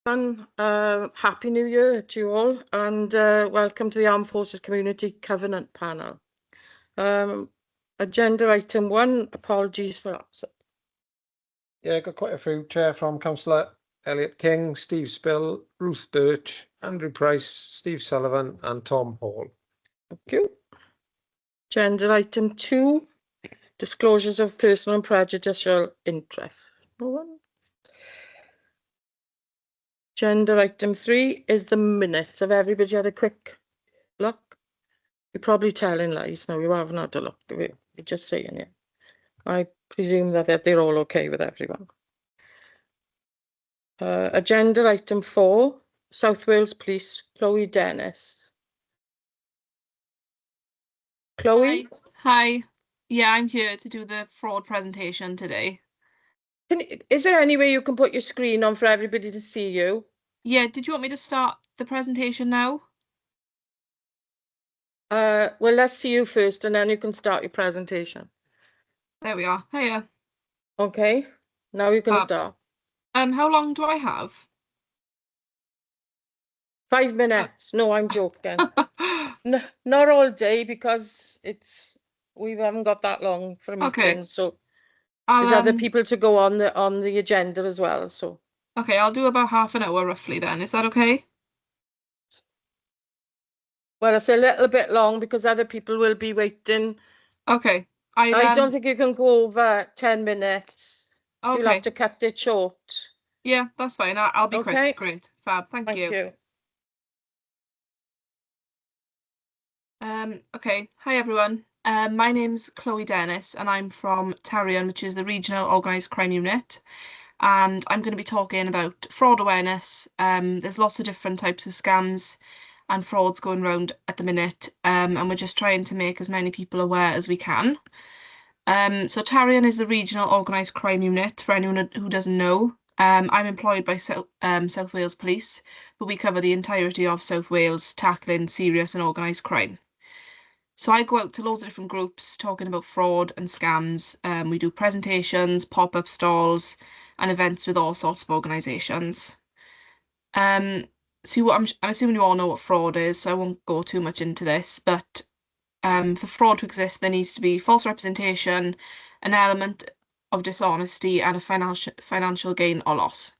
Happy New Year to you all, and welcome to the Armed Forces Community Covenant Panel. Agenda item 1, apologies for absence. Yeah, got quite a few, Chair, from Councillor Elliot King, Steve Spill, Ruth Birch, Andrew Price, Steve Sullivan and Tom Hall. Thank you. Agenda item 2, disclosures of personal and prejudicial interest. No one. Agenda item 3 is the minutes. Have everybody had a quick look? You're probably telling lies now. You haven't had a look. You're just saying it. I presume that they're all okay with everyone. Agenda item 4, South Wales Police, Chloe Dennis. Chloe? Hi. Yeah, I'm here to do the fraud presentation today. Is there any way you can put your screen on for everybody to see you? Yeah, did you want me to start the presentation now? Well, let's see you first and then you can start your presentation. There we are. Hiya. Okay, now you can start. How long do I have? 5 minutes. No, I'm joking. No, not all day because we haven't got that long for a meeting. Okay. So there's other people to go on the agenda as well. So okay, I'll do about half an hour roughly then. Is that okay? well, it's a little bit long because other people will be waiting. Okay. I don't think you can go over 10 minutes. Okay. You'll have to cut it short. Yeah, that's fine. I'll be Okay. quick. Great. Fab. Thank you. Okay. Hi everyone. My name's Chloe Dennis and I'm from Tarion, which is the Regional Organised Crime Unit. And I'm going to be talking about fraud awareness. There's lots of different types of scams and frauds going around at the minute, and we're just trying to make as many people aware as we can. So Tarion is the Regional Organised Crime Unit, for anyone who doesn't know. I'm employed by South Wales Police, but we cover the entirety of South Wales, tackling serious and organised crime. So I go out to loads of different groups talking about fraud and scams. We do presentations, pop-up stalls, and events with all sorts of organisations. So I'm assuming you all know what fraud is, so I won't go too much into this, but for fraud to exist, there needs to be false representation, an element of dishonesty, and a financial gain or loss.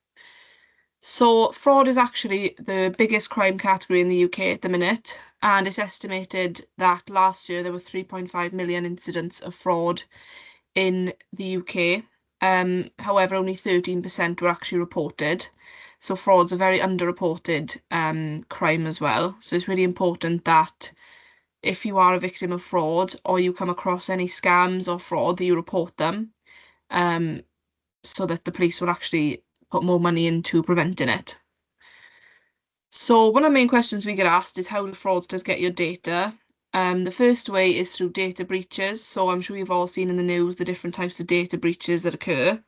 So fraud is actually the biggest crime category in the UK at the minute, and it's estimated that last year there were 3.5 million incidents of fraud in the UK. However, only 13% were actually reported. So fraud's a very underreported crime as well. So it's really important that if you are a victim of fraud or you come across any scams or fraud, that you report them, so that the police will actually put more money into preventing it. So one of the main questions we get asked is how do fraudsters get your data? The first way is through data breaches. So I'm sure you've all seen in the news the different types of data breaches that occur.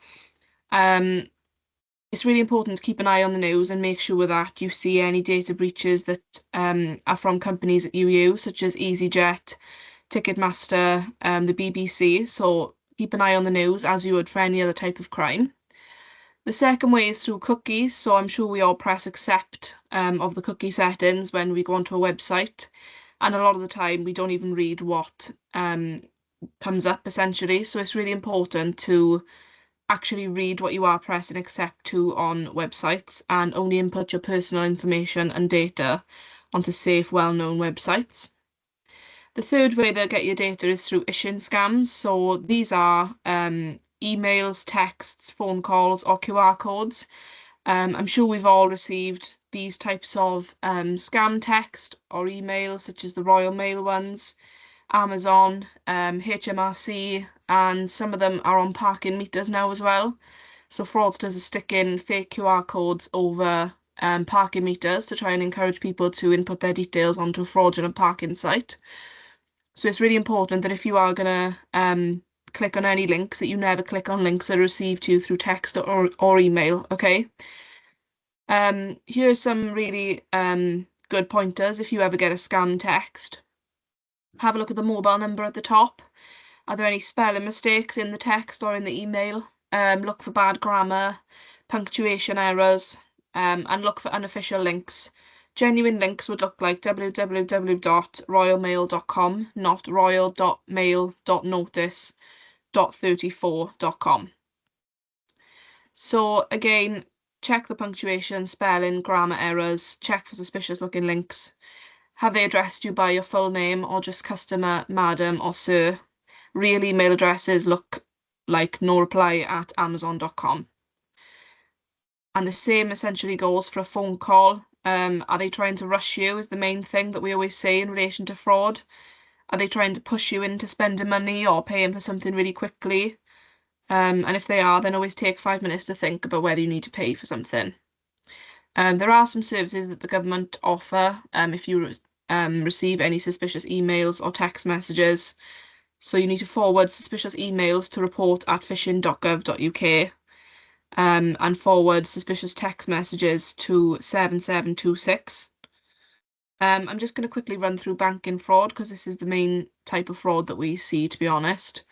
It's really important to keep an eye on the news and make sure that you see any data breaches that are from companies that you use, such as EasyJet, Ticketmaster, the BBC. So keep an eye on the news as you would for any other type of crime. The second way is through cookies. So I'm sure we all press accept of the cookie settings when we go onto a website. And a lot of the time we don't even read what comes up essentially. So it's really important to actually read what you are pressing accept to on websites and only input your personal information and data onto safe, well-known websites. The third way they'll get your data is through phishing scams. So these are emails, texts, phone calls, or QR codes. I'm sure we've all received these types of scam text or emails, such as the Royal Mail ones, Amazon, HMRC, and some of them are on parking meters now as well. So fraudsters are sticking fake QR codes over parking meters to try and encourage people to input their details onto a fraudulent parking site. So it's really important that if you are going to click on any links, that you never click on links that are received to you through text or email, okay? Here's some really good pointers if you ever get a scam text. Have a look at the mobile number at the top. Are there any spelling mistakes in the text or in the email? Look for bad grammar, punctuation errors. and look for unofficial links. Genuine links would look like www.royalmail.com, not royal.mail.notice.34.com. So again, check the punctuation, spelling, grammar errors, check for suspicious looking links. Have they addressed you by your full name or just customer, madam or sir? Real email addresses look like noreply@amazon.com. And the same essentially goes for a phone call. Are they trying to rush you is the main thing that we always say in relation to fraud. Are they trying to push you into spending money or paying for something really quickly? And if they are, then always take 5 minutes to think about whether you need to pay for something. There are some services that the government offer if you receive any suspicious emails or text messages. So you need to forward suspicious emails to report@phishing.gov.uk and forward suspicious text messages to 7726. I'm just going to quickly run through banking fraud because this is the main type of fraud that we see, to be honest.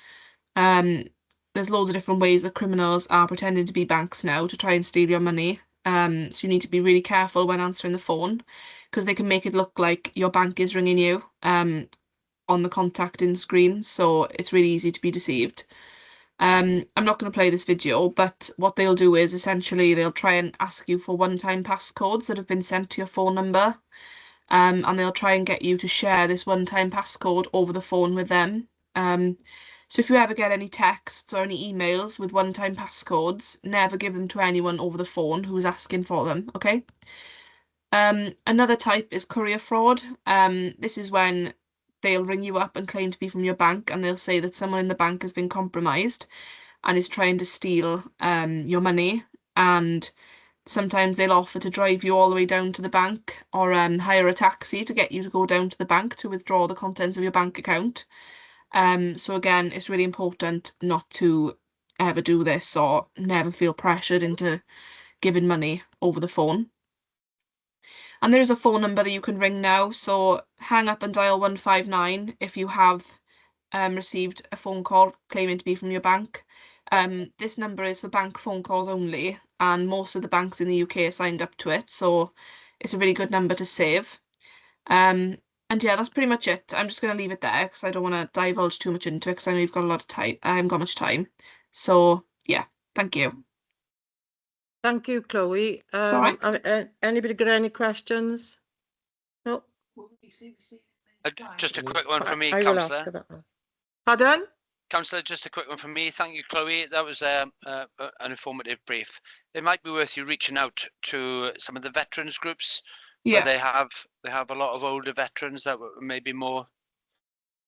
There's loads of different ways that criminals are pretending to be banks now to try and steal your money. So you need to be really careful when answering the phone because they can make it look like your bank is ringing you on the contacting screen. So it's really easy to be deceived. I'm not going to play this video, but what they'll do is essentially they'll try and ask you for one-time passcodes that have been sent to your phone number. And they'll try and get you to share this one-time passcode over the phone with them. So if you ever get any texts or any emails with one-time passcodes, never give them to anyone over the phone who's asking for them, okay? Another type is courier fraud. This is when they'll ring you up and claim to be from your bank, and they'll say that someone in the bank has been compromised and is trying to steal your money, and sometimes they'll offer to drive you all the way down to the bank or hire a taxi to get you to go down to the bank to withdraw the contents of your bank account. So again, it's really important not to ever do this or never feel pressured into giving money over the phone. And there is a phone number that you can ring now, so hang up and dial 159 if you have received a phone call claiming to be from your bank. This number is for bank phone calls only, and most of the banks in the UK are signed up to it, so it's a really good number to save. And yeah, that's pretty much it. I'm just going to leave it there because I don't want to divulge too much into it because I know you've got a lot of time. I haven't got much time. So yeah, thank you. Thank you, Chloe. It's all right. Anybody got any questions? No, Just a quick one from me, I will ask her Councillor. that one. Pardon? Councillor, just a quick one from me. Thank you, Chloe. That was an informative brief. It might be worth you reaching out to some of the veterans groups where Yeah, they have a lot of older veterans that were maybe more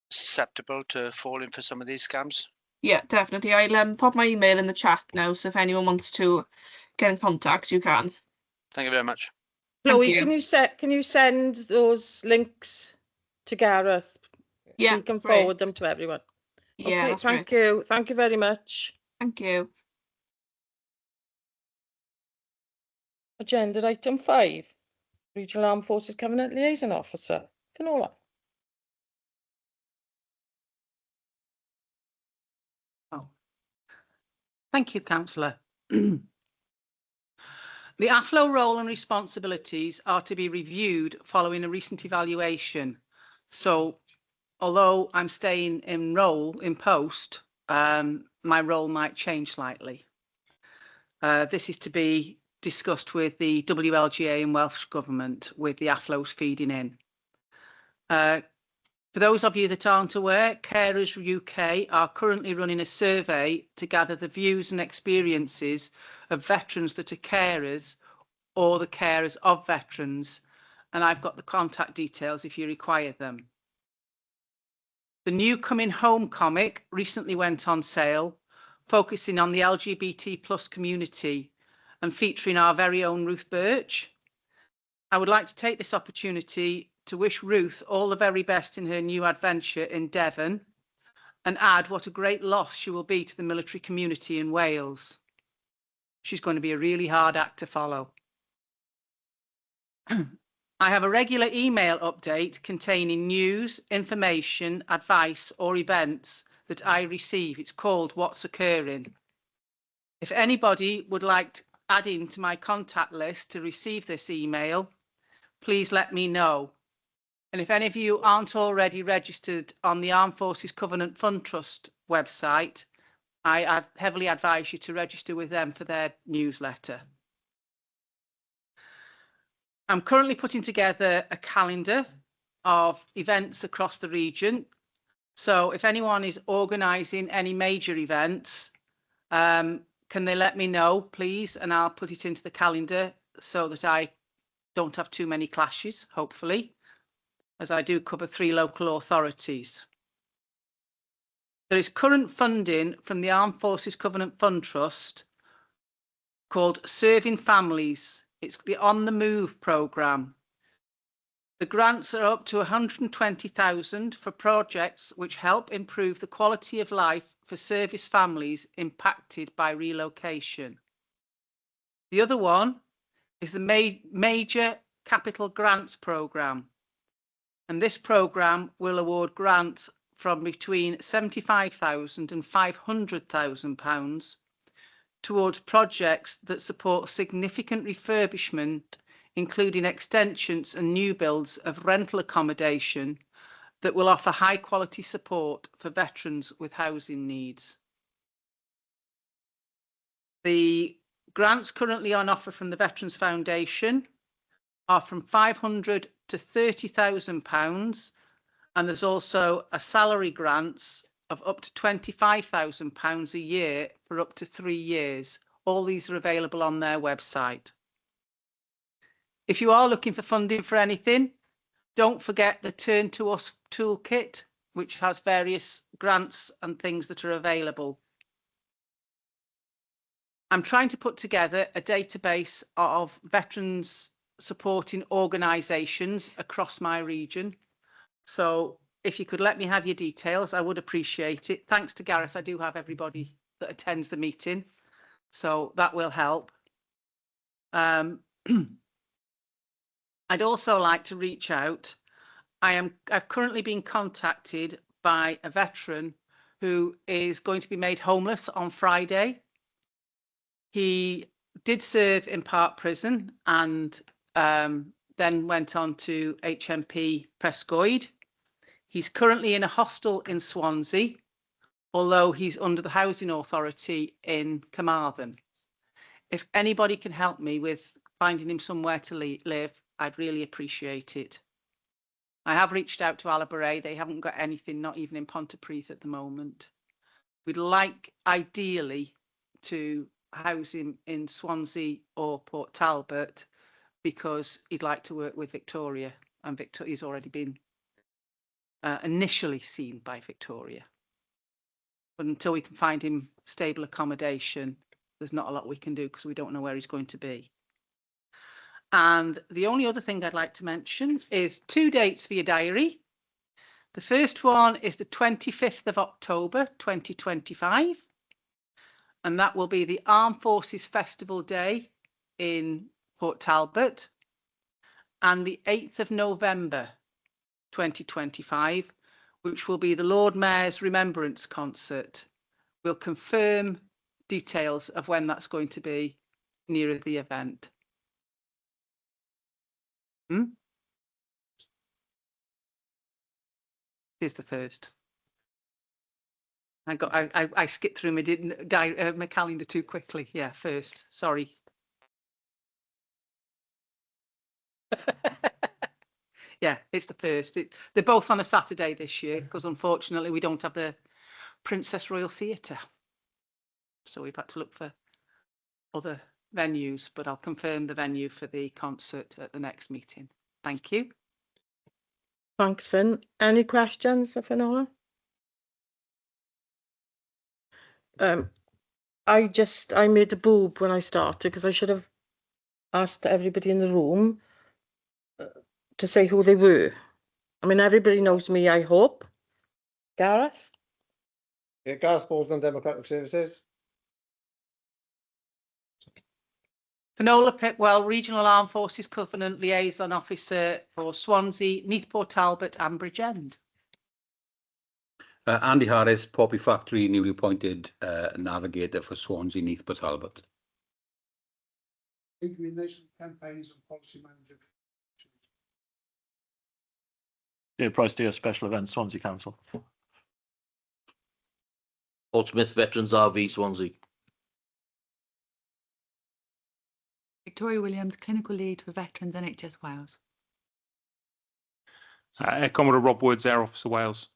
susceptible to falling for some of these scams. yeah, definitely. I'll pop my email in the chat now, so if anyone wants to get in contact, you can. Thank you very much. Chloe, you. can you send those links to Gareth so Yeah, he can great. forward them to everyone? Yeah, Okay, that's thank great. you. Thank you very much. Thank you. Agenda item 5, Regional Armed Forces Covenant Liaison Officer, Finola. Thank you, Councillor. The AFLO role and responsibilities are to be reviewed following a recent evaluation. So, although I'm staying in post, my role might change slightly. This is to be discussed with the WLGA and Welsh Government, with the AFLOs feeding in. For those of you that aren't aware, Carers UK are currently running a survey to gather the views and experiences of veterans that are carers or the carers of veterans, and I've got the contact details if you require them. The new Coming Home comic recently went on sale, focusing on the LGBT+ community and featuring our very own Ruth Birch. I would like to take this opportunity to wish Ruth all the very best in her new adventure in Devon and add what a great loss she will be to the military community in Wales. She's going to be a really hard act to follow. I have a regular email update containing news, information, advice or events that I receive. It's called What's Occurring. If anybody would like adding to my contact list to receive this email, please let me know. And if any of you aren't already registered on the Armed Forces Covenant Fund Trust website, I heavily advise you to register with them for their newsletter. I'm currently putting together a calendar of events across the region. So if anyone is organising any major events, can they let me know, please? And I'll put it into the calendar so that I don't have too many clashes, hopefully, as I do cover 3 local authorities. There is current funding from the Armed Forces Covenant Fund Trust called Serving Families. It's the On the Move programme. The grants are up to 120,000 for projects which help improve the quality of life for service families impacted by relocation. The other one is the Major Capital Grants Programme. And this programme will award grants from between £75,000 and £500,000 towards projects that support significant refurbishment, including extensions and new builds of rental accommodation that will offer high quality support for veterans with housing needs. The grants currently on offer from the Veterans Foundation are from £500,000 to £30,000, and there's also a salary grants of up to £25,000 a year for up to 3 years. All these are available on their website. If you are looking for funding for anything, don't forget the Turn to Us toolkit, which has various grants and things that are available. I'm trying to put together a database of veterans supporting organisations across my region. So if you could let me have your details, I would appreciate it. Thanks to Gareth, I do have everybody that attends the meeting, so that will help. I'd also like to reach out. I've currently been contacted by a veteran who is going to be made homeless on Friday. He did serve in Park Prison and then went on to HMP Prescoid. He's currently in a hostel in Swansea, although he's under the Housing Authority in Carmarthen. If anybody can help me with finding him somewhere to live, I'd really appreciate it. I have reached out to Allabury. They haven't got anything, not even in Pontypridd at the moment. We'd like, ideally, to house him in Swansea or Port Talbot because he'd like to work with Victoria, and he's already been initially seen by Victoria. But until we can find him stable accommodation, there's not a lot we can do because we don't know where he's going to be. And the only other thing I'd like to mention is 2 dates for your diary. The first one is the 25th of October 2025, and that will be the Armed Forces Festival Day in Port Talbot, and the 8th of November 2025, which will be the Lord Mayor's Remembrance Concert. We'll confirm details of when that's going to be nearer the event. Here's the first. I skipped through my calendar too quickly. Yeah, first. Sorry. Yeah, it's the first. They're both on a Saturday this year because unfortunately we don't have the Princess Royal Theatre. So we've had to look for other venues, but I'll confirm the venue for the concert at the next meeting. Thank you. Thanks, Finn. Any questions of Finola? I made a boob when I started because I should have asked everybody in the room to say who they were. I mean, everybody knows me, I hope. Gareth? Yeah, Gareth Bowles, Democratic Services. Finola Pitwell, Regional Armed Forces Covenant Liaison Officer for Swansea, Neath Port Talbot and Bridgend. Andy Harris, Poppy Factory, newly appointed Navigator for Swansea, Neath Port Talbot. Recommendation campaigns and policy manager. Dave Price, dear Special Events, Swansea Council. Paul Smith, Veterans RV, Swansea. Victoria Williams, Clinical Lead for Veterans, NHS Wales. Commodore Rob Woods, Air Officer Wales.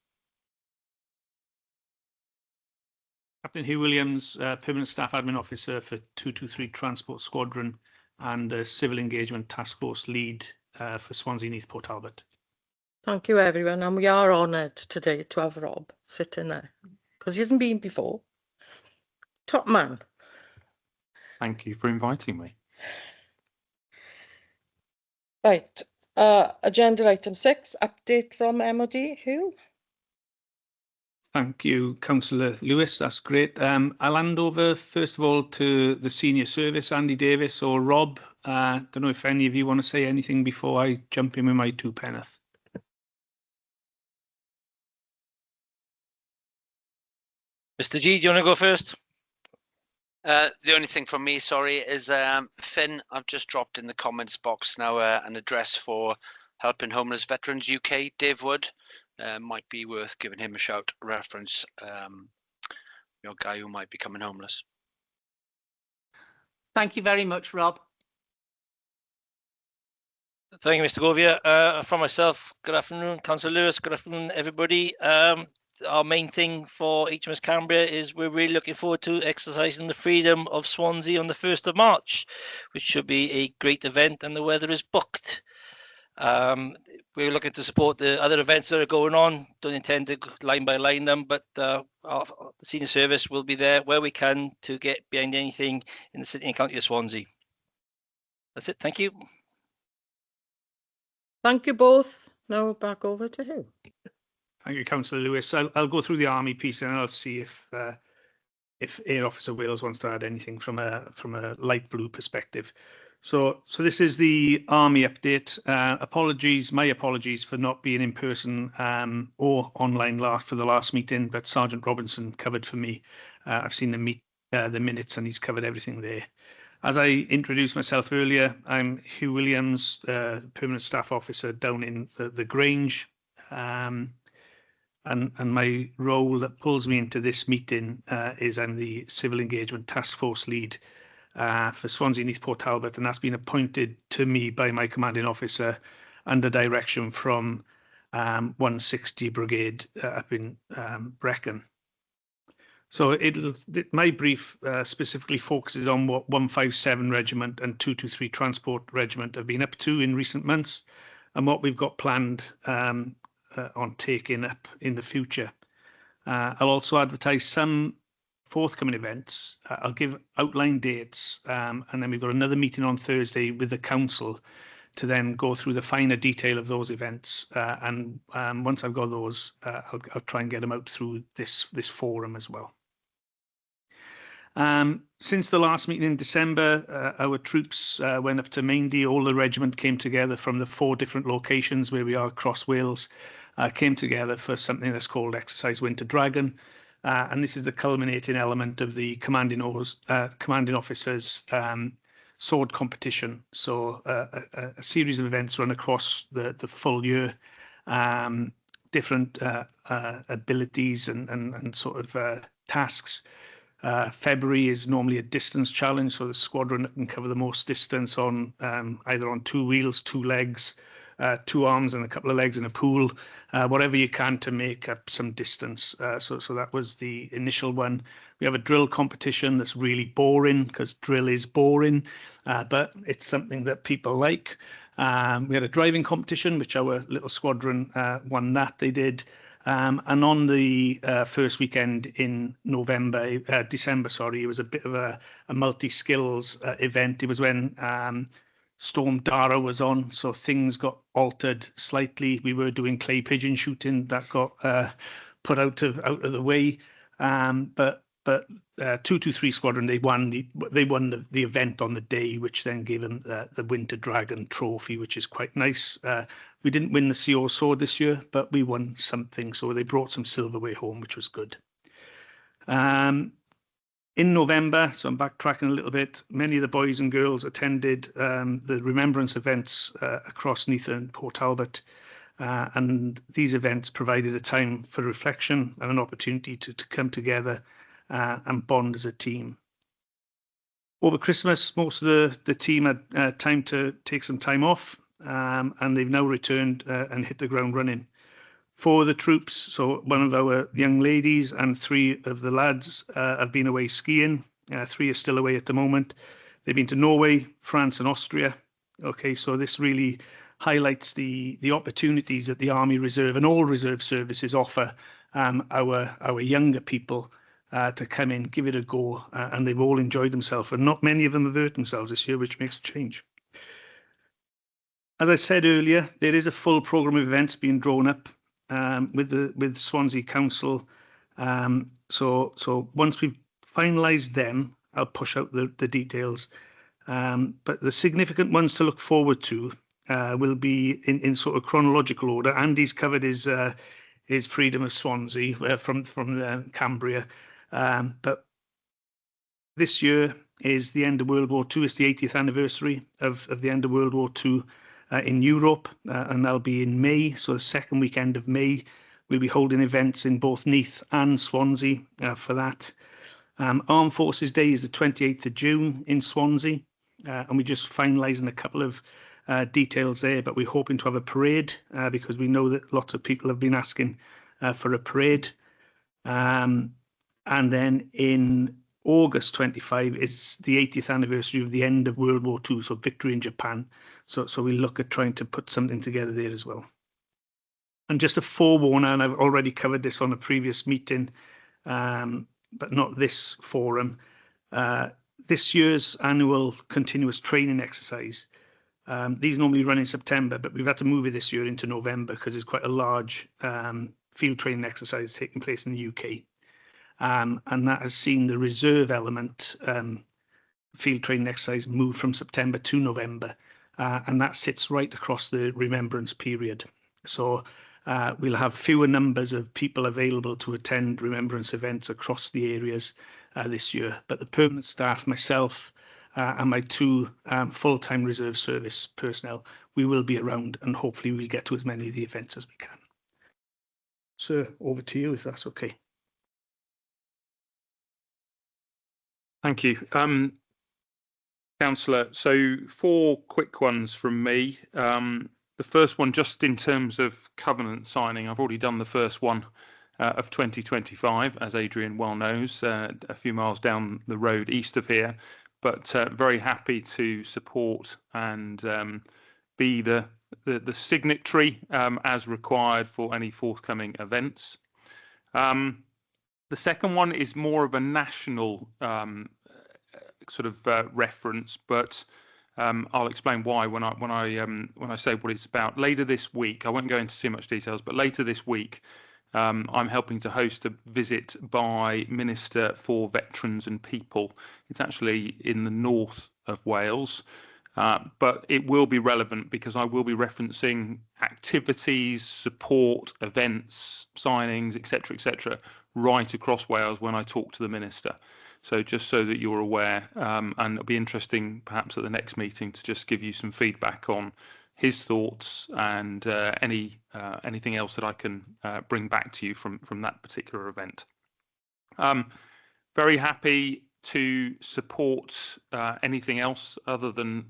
Captain Hugh Williams, Permanent Staff Admin Officer for 223 Transport Squadron and Civil Engagement Task Force Lead for Swansea Neath Port Talbot. Thank you, everyone. And we are honoured today to have Rob sitting there because he hasn't been before. Top man. Thank you for inviting me. Right. Agenda item 6, update from MOD. Who? Thank you, Councillor Lewis. That's great. I'll hand over first of all to the senior service, Andy Davis or Rob. Don't know if any of you want to say anything before I jump in with my two penneth. Mr. G, do you want to go first? The only thing from me, sorry, is Finn, I've just dropped in the comments box now an address for Helping Homeless Veterans UK, Dave Wood. Might be worth giving him a shout, reference your guy who might be becoming homeless. Thank you very much, Rob. Thank you, Mr. Govia. From myself, good afternoon, Councillor Lewis. Good afternoon, everybody. Our main thing for HMS Cambria is we're really looking forward to exercising the freedom of Swansea on the 1st of March, which should be a great event, and the weather is booked. We're looking to support the other events that are going on. Don't intend to line by line them, but our senior service will be there where we can to get behind anything in the city and county of Swansea. That's it. Thank you. Thank you both. Now back over to who? Thank you, Councillor Lewis. I'll go through the army piece and I'll see if Air Officer Wales wants to add anything from a light blue perspective. So this is the army update. My apologies for not being in person or online for the last meeting, but Sergeant Robinson covered for me. I've seen the minutes and he's covered everything there. As I introduced myself earlier, I'm Hugh Williams, Permanent Staff Officer down in the Grange. And my role that pulls me into this meeting is I'm the Civil Engagement Task Force Lead for Swansea Neath Port Talbot, and that's been appointed to me by my commanding officer under direction from 160 Brigade up in Brecon. So my brief specifically focuses on what 157 Regiment and 223 Transport Regiment have been up to in recent months and what we've got planned on taking up in the future. I'll also advertise some forthcoming events. I'll give outline dates, and then we've got another meeting on Thursday with the council to then go through the finer detail of those events. And once I've got those, I'll try and get them out through this forum as well. Since the last meeting in December, our troops went up to Maindy. All the regiment came together from the 4 different locations where we are across Wales, came together for something that's called Exercise Winter Dragon. And this is the culminating element of the commanding officers sword competition. So a series of events run across the full year, different abilities and sort of tasks. February is normally a distance challenge, so the squadron that can cover the most distance on either on 2 wheels, 2 legs, 2 arms and a couple of legs in a pool, whatever you can to make up some distance. So that was the initial one. We have a drill competition that's really boring because drill is boring, but it's something that people like. We had a driving competition, which our little squadron won that, they did. And on the first weekend in December, it was a bit of a multi-skills event. It was when Storm Dara was on, so things got altered slightly. We were doing clay pigeon shooting that got put out of the way. But 223 Squadron, they won the event on the day, which then gave them the Winter Dragon trophy, which is quite nice. We didn't win the CO sword this year, but we won something, so they brought some silverware home, which was good. In November, so I'm backtracking a little bit, many of the boys and girls attended the remembrance events across Neath and Port Talbot. And these events provided a time for reflection and an opportunity to come together and bond as a team. Over Christmas, most of the team had time to take some time off, and they've now returned and hit the ground running. 4 of the troops, so one of our young ladies and 3 of the lads have been away skiing. 3 are still away at the moment. They've been to Norway, France and Austria. Okay, so this really highlights the opportunities that the Army Reserve and all reserve services offer our younger people to come in, give it a go, and they've all enjoyed themselves. And not many of them have hurt themselves this year, which makes a change. As I said earlier, there is a full programme of events being drawn up with Swansea Council. So once we've finalised them, I'll push out the details. But the significant ones to look forward to will be in sort of chronological order. Andy's covered his Freedom of Swansea from Cambria. But this year is the end of World War II. It's the 80th anniversary of the end of World War II. In Europe, and that'll be in May, so the second weekend of May. We'll be holding events in both Neath and Swansea for that. Armed Forces Day is the 28th of June in Swansea, and we're just finalising a couple of details there, but we're hoping to have a parade because we know that lots of people have been asking for a parade. And then in August 25 is the 80th anniversary of the end of World War II, so victory in Japan. So we look at trying to put something together there as well. And just a forewarner, and I've already covered this on a previous meeting, but not this forum. This year's annual continuous training exercise, these normally run in September, but we've had to move it this year into November because it's quite a large field training exercise taking place in the UK. And that has seen the reserve element field training exercise move from September to November. And that sits right across the remembrance period. So we'll have fewer numbers of people available to attend remembrance events across the areas this year. But the permanent staff, myself, and my 2 full-time reserve service personnel, we will be around and hopefully we'll get to as many of the events as we can. Sir, over to you if that's okay. Thank you. Councillor, so 4 quick ones from me. The first one, just in terms of covenant signing, I've already done the first one of 2025, as Adrian well knows, a few miles down the road east of here, but very happy to support and be the signatory as required for any forthcoming events. The second one is more of a national sort of reference, but I'll explain why when I say what it's about. Later this week, I won't go into too much details, but later this week, I'm helping to host a visit by Minister for Veterans and People. It's actually in the north of Wales, but it will be relevant because I will be referencing activities, support, events, signings, etc., right across Wales when I talk to the Minister. So just so that you're aware, and it'll be interesting perhaps at the next meeting to just give you some feedback on his thoughts and anything else that I can bring back to you from that particular event. Very happy to support anything else other than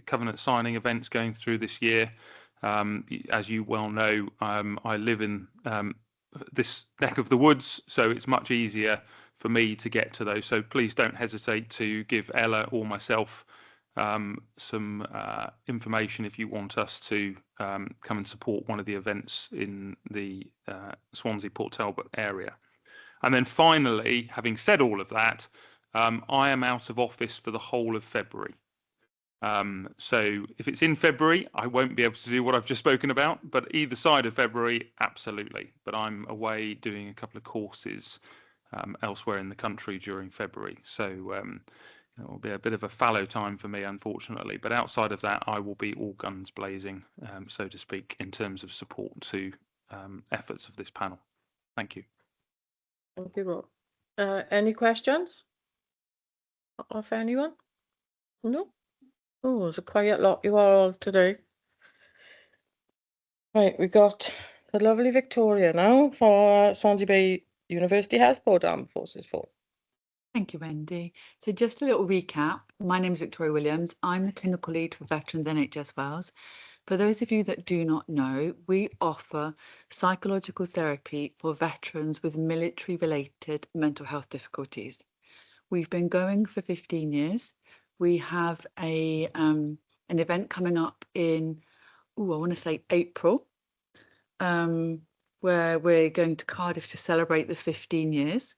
covenant signing events going through this year. As you well know, I live in this neck of the woods, so it's much easier for me to get to those. So please don't hesitate to give Ella or myself some information if you want us to come and support one of the events in the Swansea Port Talbot area. And then finally, having said all of that, I am out of office for the whole of February. So if it's in February, I won't be able to do what I've just spoken about, but either side of February, absolutely. But I'm away doing a couple of courses elsewhere in the country during February. So it will be a bit of a fallow time for me, unfortunately. But outside of that, I will be all guns blazing, so to speak, in terms of support to efforts of this panel. Thank you. Thank you, Rob. Any questions? Off anyone? No? Oh, it's a quiet lot you are all today. Right, we got the lovely Victoria now for Swansea Bay University Health Board Armed Forces Force. Thank you, Wendy. So just a little recap. My name is Victoria Williams. I'm the clinical lead for Veterans NHS Wales. For those of you that do not know, we offer psychological therapy for veterans with military-related mental health difficulties. We've been going for 15 years. We have an event coming up in, I want to say April, where we're going to Cardiff to celebrate the 15 years.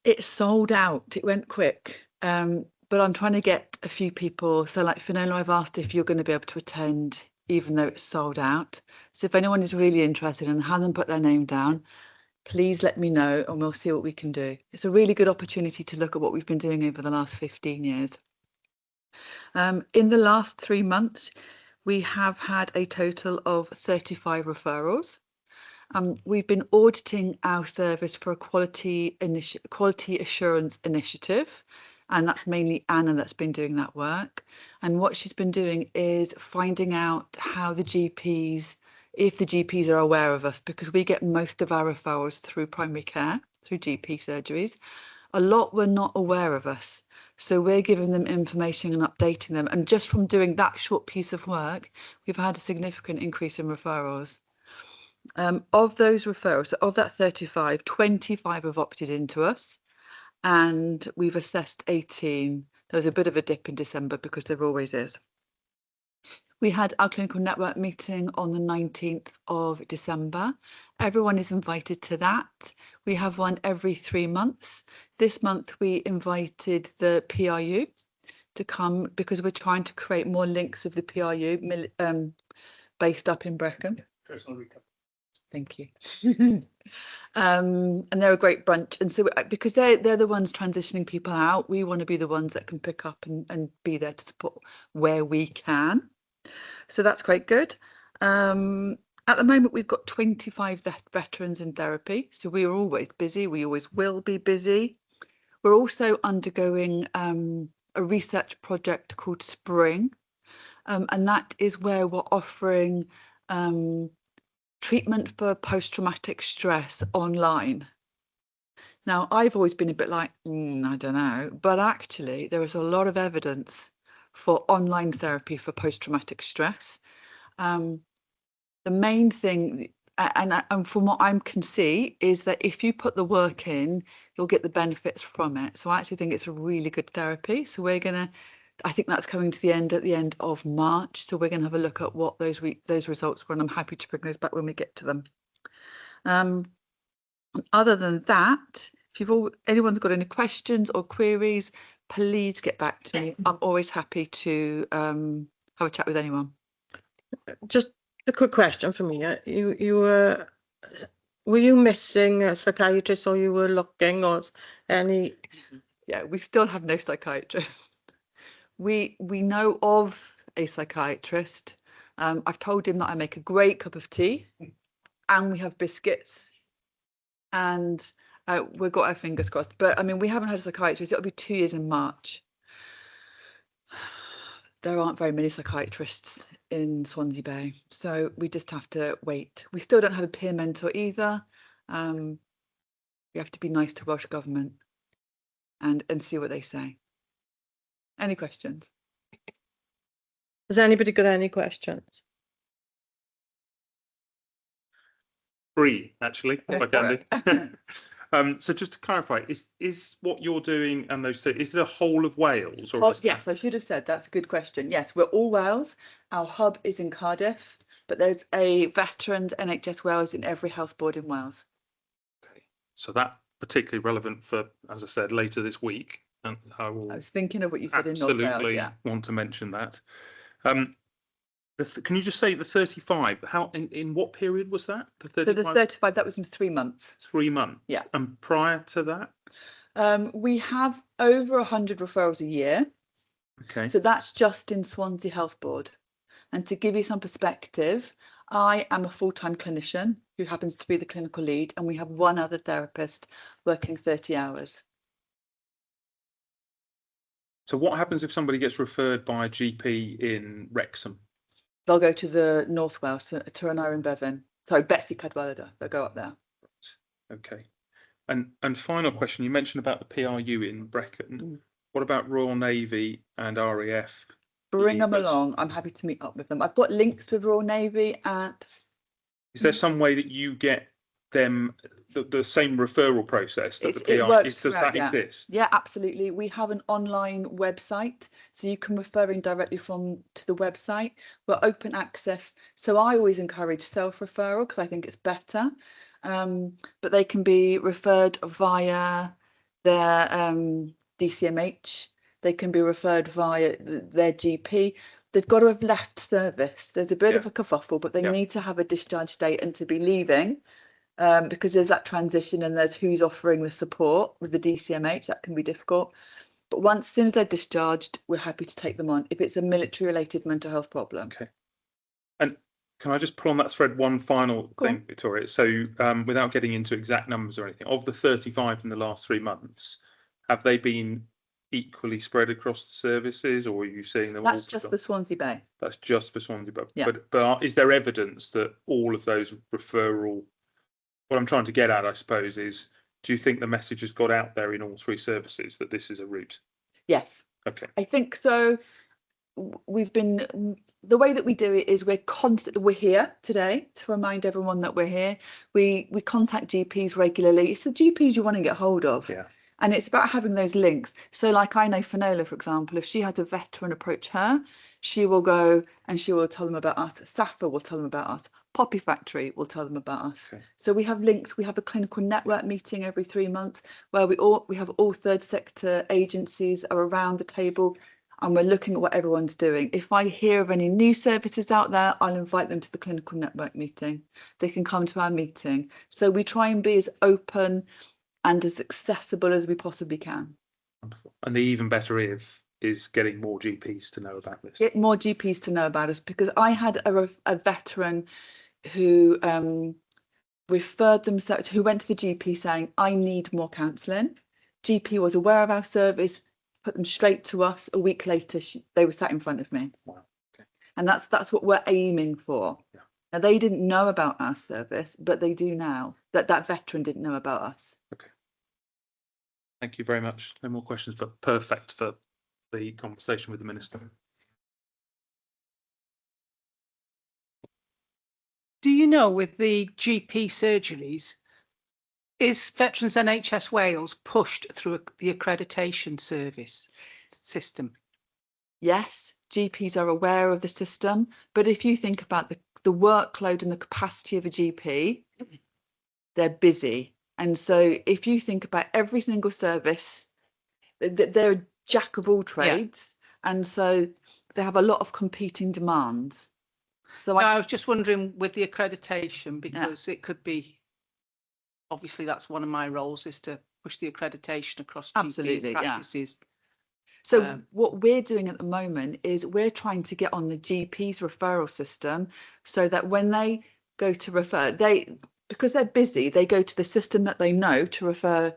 It sold out. It went quick. But I'm trying to get a few people. So like Finola, I've asked if you're going to be able to attend, even though it's sold out. So if anyone is really interested and hasn't put their name down, please let me know and we'll see what we can do. It's a really good opportunity to look at what we've been doing over the last 15 years. In the last 3 months, we have had a total of 35 referrals. We've been auditing our service for a quality assurance initiative, and that's mainly Anna that's been doing that work. And what she's been doing is finding out how the GPs, if the GPs are aware of us, because we get most of our referrals through primary care, through GP surgeries. A lot were not aware of us. So we're giving them information and updating them. And just from doing that short piece of work, we've had a significant increase in referrals. Of those referrals, of that 35, 25 have opted into us, and we've assessed 18. There was a bit of a dip in December because there always is. We had our clinical network meeting on the 19th of December. Everyone is invited to that. We have one every 3 months. This month we invited the PRU to come because we're trying to create more links of the PRU based up in Brecon. Personal recap. Thank you. And they're a great bunch. And so because they're the ones transitioning people out, we want to be the ones that can pick up and be there to support where we can. So that's quite good. At the moment, we've got 25 veterans in therapy. So we are always busy. We always will be busy. We're also undergoing a research project called Spring. And that is where we're offering treatment for post-traumatic stress online. Now, I've always been a bit like, I don't know, but actually there is a lot of evidence for online therapy for post-traumatic stress. The main thing, and from what I can see, is that if you put the work in, you'll get the benefits from it. So I actually think it's a really good therapy. So I think that's coming to the end at the end of March. So we're going to have a look at what those results were, and I'm happy to bring those back when we get to them. Other than that, if anyone's got any questions or queries, please get back to me. I'm always happy to have a chat with anyone. Just a quick question for me. Were you missing a psychiatrist, or you were looking, or any? Yeah, we still have no psychiatrist. We know of a psychiatrist. I've told him that I make a great cup of tea and we have biscuits, and we've got our fingers crossed. But I mean, we haven't had a psychiatrist. It'll be 2 years in March. There aren't very many psychiatrists in Swansea Bay, so we just have to wait. We still don't have a peer mentor either. We have to be nice to Welsh Government and see what they say. Any questions? Has anybody got any questions? 3, actually, if I can do. So just to clarify, is what you're doing and those two, is it a whole of Wales? Or Yes, I should have said. That's a good question. Yes, we're all Wales. Our hub is in Cardiff, but there's a Veterans NHS Wales in every health board in Wales. Okay, so that particularly relevant for, as I said, later this week. And I was thinking of what you said in North Wales. Absolutely want to mention that. Can you just say the 35? How in what period was that? The 35? So the 35, that was in 3 months. 3 months. Yeah. And prior to that? We have over 100 referrals a year. Okay. So that's just in Swansea Health Board. And to give you some perspective, I am a full-time clinician who happens to be the clinical lead, and we have one other therapist working 30 hours. So what happens if somebody gets referred by a GP in Wrexham? They'll go to the North Wales, to Turner and Bevan. Sorry, Betsy Cadwallader. They'll go up there. Okay. And final question, you mentioned about the PRU in Brecon. What about Royal Navy and RAF? Bring them leavers? along. I'm happy to meet up with them. I've got links with Royal Navy and Is there some way that you get them the same referral process that the it PR works does throughout, that yeah. exist? Yeah, absolutely. We have an online website, so you can refer in directly to the website. We're open access, so I always encourage self-referral because I think it's better. But they can be referred via their DCMH. They can be referred via their GP. They've got to have left service. There's a bit of a kerfuffle, but they need to have a discharge date and to be leaving. Because there's that transition and there's who's offering the support with the DCMH, that can be difficult. But as soon as they're discharged, we're happy to take them on if it's a military related mental health problem. Okay. And can I just pull on that thread one final thing, Victoria? So without getting into exact numbers or anything, of the 35 in the last 3 months, have they been equally spread across the services, or are you seeing them? That's just for Swansea Bay. That's just for Swansea Bay. Yeah. But is there evidence that all of those referral? What I'm trying to get at, I suppose, is do you think the message has got out there in all 3 services that this is a route? Yes. Okay. I think so. We've been, the way that we do it is we're here today to remind everyone that we're here. We contact GPs regularly. It's the GPs you want to get hold of. Yeah. And it's about having those links. So like I know Finola, for example, if she has a veteran approach her, she will go and she will tell them about us. SAFA will tell them about us. Poppy Factory will tell them about us. Okay. So we have links. We have a clinical network meeting every 3 months where we have all third sector agencies are around the table and we're looking at what everyone's doing. If I hear of any new services out there, I'll invite them to the clinical network meeting. They can come to our meeting. So we try and be as open and as accessible as we possibly can. Wonderful. And the even better if is getting more GPs to know about this. Get more GPs to know about us, because I had a veteran who referred themselves, who went to the GP saying, I need more counselling. GP was aware of our service, put them straight to us. A week later, they were sat in front of me. Wow. Okay. And that's what we're aiming for. Yeah. Now, they didn't know about our service, but they do now. That veteran didn't know about us. Okay. Thank you very much. No more questions, but perfect for the conversation with the Minister. Do you know, with the GP surgeries, is Veterans NHS Wales pushed through the accreditation service system? Yes, GPs are aware of the system, but if you think about the workload and the capacity of a GP, they're busy. And so if you think about every single service, they're a jack of all trades. Yeah. And so they have a lot of competing demands. So I was just wondering with the accreditation, because it could be, obviously that's one of my roles, is to push the accreditation across GP practices. Yeah. So what we're doing at the moment is we're trying to get on the GP's referral system so that when they go to refer, because they're busy, they go to the system that they know to refer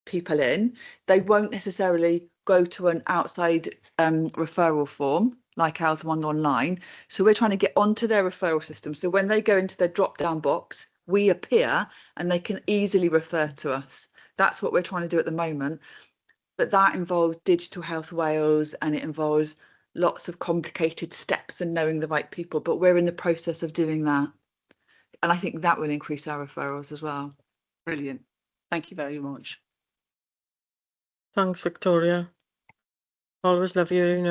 people in. They won't necessarily go to an outside referral form like ours one online. So we're trying to get onto their referral system. So when they go into their drop-down box, we appear and they can easily refer to us. That's what we're trying to do at the moment. But that involves Digital Health Wales and it involves lots of complicated steps and knowing the right people. But we're in the process of doing that. And I think that will increase our referrals as well. Brilliant. Thank you very much. Thanks, Victoria. Always love you in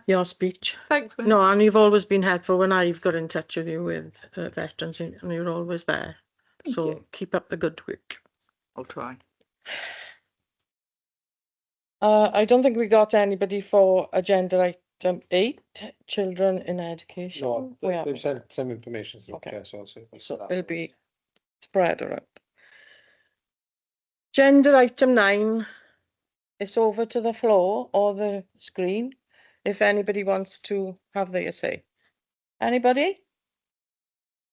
your speech. Thanks, Gwen. No, and you've always been helpful when I've got in touch with you with veterans, and you're always there. So keep up the good work. I'll try. I don't think we got anybody for agenda item 8, children in education. No, We haven't. they've sent some information through. Okay. So It'll be spread around. Agenda item 9. It's over to the floor or the screen if anybody wants to have their say. Anybody?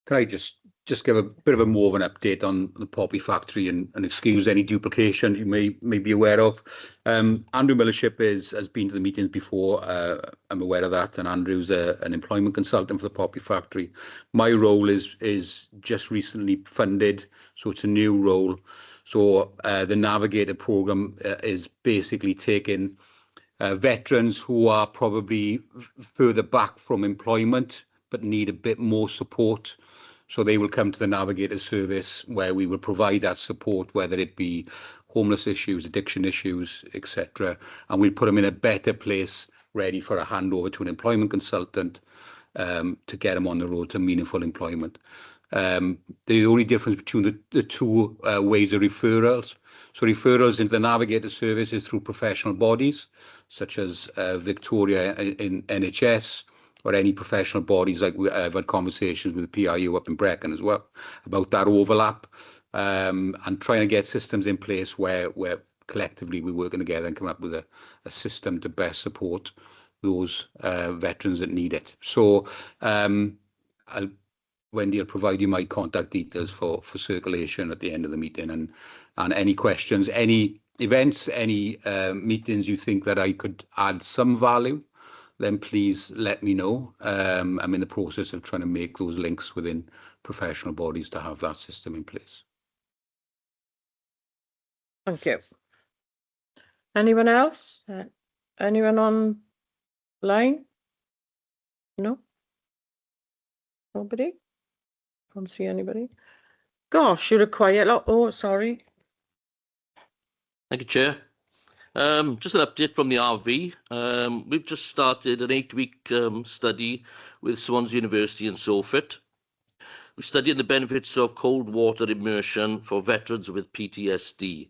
Can I just give a bit of a more of an update on the Poppy Factory and excuse any duplication you may be aware of. Andrew Millership has been to the meetings before. I'm aware of that, and Andrew's an employment consultant for the Poppy Factory. My role is just recently funded, so it's a new role. So the Navigator program is basically taking veterans who are probably further back from employment but need a bit more support. So they will come to the Navigator service where we will provide that support, whether it be homeless issues, addiction issues, etc. And we'll put them in a better place, ready for a handover to an employment consultant to get them on the road to meaningful employment. The only difference between the two ways of referrals. So referrals into the Navigator service is through professional bodies, such as Victoria in NHS, or any professional bodies. Like I've had conversations with the PRU up in Brecon as well about that overlap, and trying to get systems in place where collectively we're working together and come up with a system to best support those veterans that need it. So Wendy will provide you my contact details for circulation at the end of the meeting, and any questions, any events, any meetings you think that I could add some value, then please let me know. I'm in the process of trying to make those links within professional bodies to have that system in place. Thank you. Anyone else? Anyone online? No? Nobody? Can't see anybody. Gosh, you're a quiet lot. Oh, sorry. Thank you, Chair. Just an update from the RV. We've just started an 8-week study with Swansea University and SOFIT. We're studying the benefits of cold water immersion for veterans with PTSD.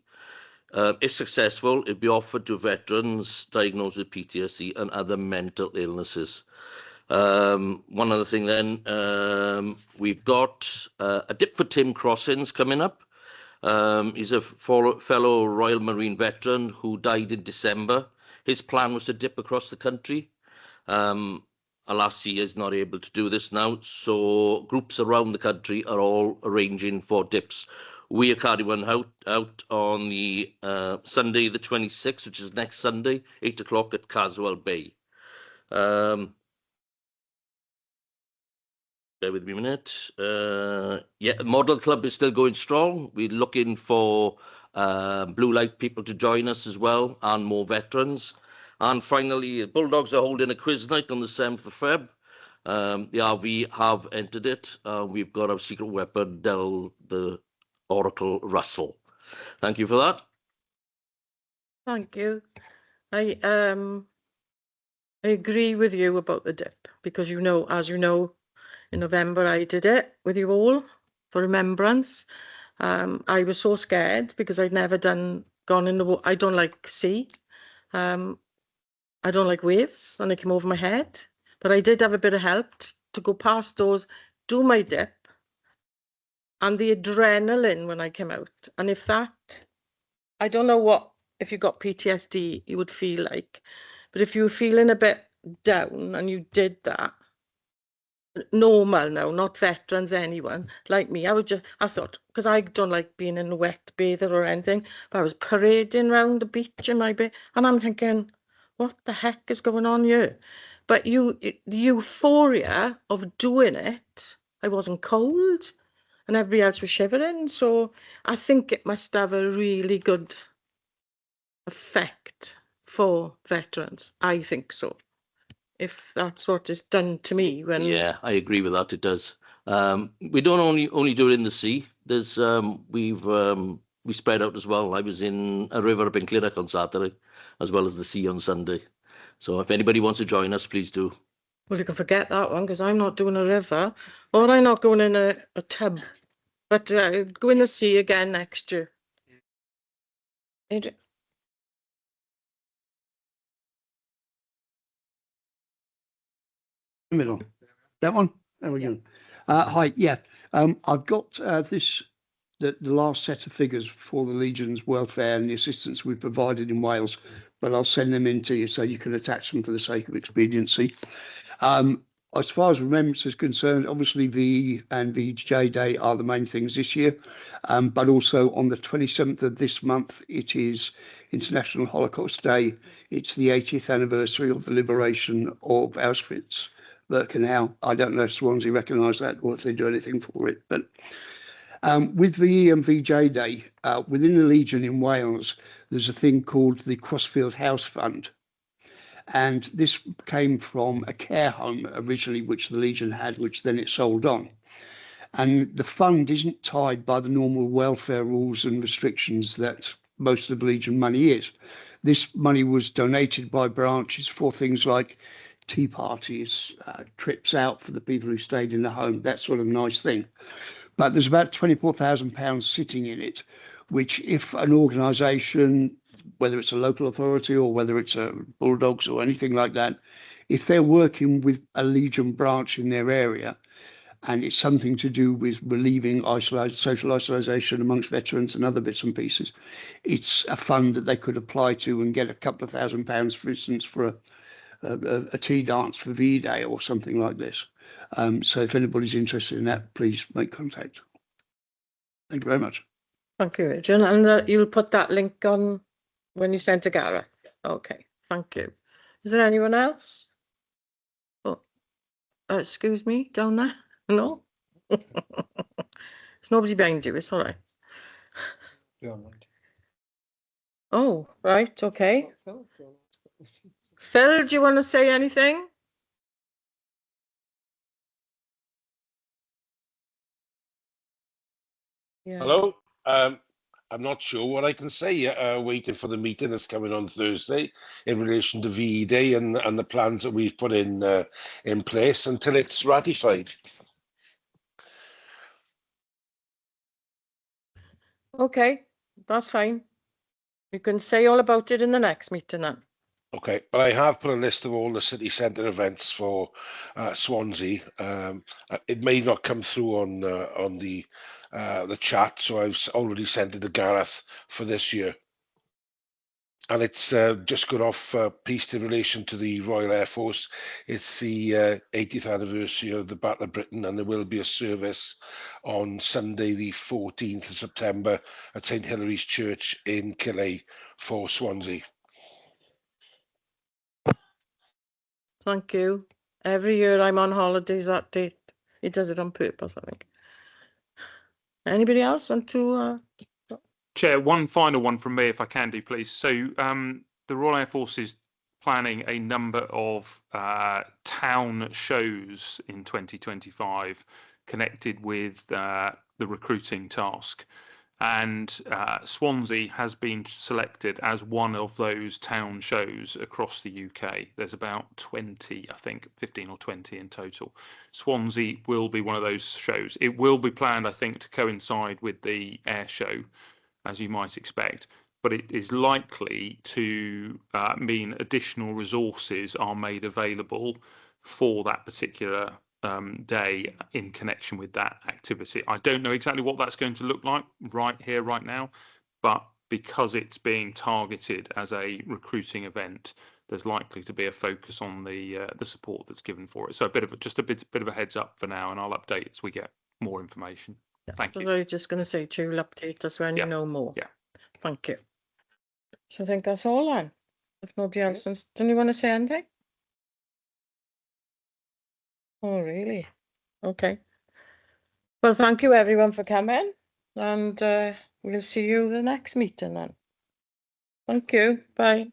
If successful, it'll be offered to veterans diagnosed with PTSD and other mental illnesses. One other thing then, we've got a dip for Tim Crossings coming up. He's a fellow Royal Marine veteran who died in December. His plan was to dip across the country. Alas, he is not able to do this now. So groups around the country are all arranging for dips. We are carrying one out on the Sunday, the 26th, which is next Sunday, 8 o'clock at Caswell Bay. Bear with me a minute. Yeah, the Model Club is still going strong. We're looking for blue light people to join us as well, and more veterans. And finally, Bulldogs are holding a quiz night on the 7th of Feb. The RV have entered it. We've got our secret weapon, Del the Oracle Russell. Thank you for that. Thank you. I agree with you about the dip, because as you know, in November I did it with you all for remembrance. I was so scared because I'd never gone in the water. I don't like sea. I don't like waves, and they came over my head. But I did have a bit of help to go past those, do my dip, and the adrenaline when I came out. And I don't know what, if you got PTSD, you would feel like, but if you were feeling a bit down and you did that, normal now, not veterans, anyone like me, I thought, because I don't like being in a wet bather or anything, but I was parading around the beach in my bed, and I'm thinking, what the heck is going on here? But the euphoria of doing it, I wasn't cold, and everybody else was shivering, so I think it must have a really good effect for veterans. I think so. If that's what is done to me when... Yeah, I agree with that. It does. We don't only do it in the sea. There's we spread out as well. I was in a river up in Clydach on Saturday, as well as the sea on Sunday. So if anybody wants to join us, please do. Well, you can forget that one, because I'm not doing a river, or I'm not going in a tub. But go in the sea again next year. Middle. That one? There we go. Hi, yeah. I've got the last set of figures for the Legion's welfare and the assistance we've provided in Wales, but I'll send them in to you so you can attach them for the sake of expediency. as far as remembrance is concerned, obviously VE and VJ Day are the main things this year, but also on the 27th of this month, it is International Holocaust Day. It's the 80th anniversary of the liberation of Auschwitz-Birkenau. I don't know if Swansea recognise that or if they do anything for it, but with VE and VJ Day, within the Legion in Wales, there's a thing called the Crossfield House Fund. And this came from a care home originally, which the Legion had, which then it sold on. And the fund isn't tied by the normal welfare rules and restrictions that most of the Legion money is. This money was donated by branches for things like tea parties, trips out for the people who stayed in the home, that sort of nice thing. But there's about £24,000 sitting in it, which if an organisation, whether it's a local authority or whether it's a Bulldogs or anything like that, if they're working with a Legion branch in their area, and it's something to do with relieving social isolation amongst veterans and other bits and pieces, it's a fund that they could apply to and get a couple of £1,000, for instance, for a tea dance for V-Day or something like this. So if anybody's interested in that, please make contact. Thank you very much. Thank you, Adrian. And you'll put that link on when you send to Gareth. Okay, thank you. Is there anyone else? Oh, excuse me, down there? No? There's nobody behind you, it's all right. Oh, right, okay. Phil, do you want to say anything? Yeah. Hello. I'm not sure what I can say yet. Waiting for the meeting that's coming on Thursday in relation to VE Day and the plans that we've put in place until it's ratified. Okay, that's fine. You can say all about it in the next meeting then. Okay, but I have put a list of all the city centre events for Swansea. It may not come through on the chat, so I've already sent it to Gareth for this year. And it's just gone off pieced in relation to the Royal Air Force. It's the 80th anniversary of the Battle of Britain, and there will be a service on Sunday, the 14th of September at St Hilary's Church in Killee for Swansea. Thank you. Every year I'm on holidays that date. He does it on purpose, I think. Anybody else want to? Chair, one final one from me, if I can do, please. So the Royal Air Force is planning a number of town shows in 2025 connected with the recruiting task. And Swansea has been selected as one of those town shows across the UK. There's about 20, I think, 15 or 20 in total. Swansea will be one of those shows. It will be planned, I think, to coincide with the air show, as you might expect, but it is likely to mean additional resources are made available for that particular day in connection with that activity. I don't know exactly what that's going to look like right here, right now, but because it's being targeted as a recruiting event, there's likely to be a focus on the support that's given for it. So a bit of a heads up for now, and I'll update as we get more information. Thank you. I was just going to say to you, you'll update us when you know more. Yeah. Thank you. So I think that's all then. If nobody else wants, do you want to say anything? Oh, really? Okay. Well, thank you everyone for coming, and we'll see you the next meeting then. Thank you. Bye.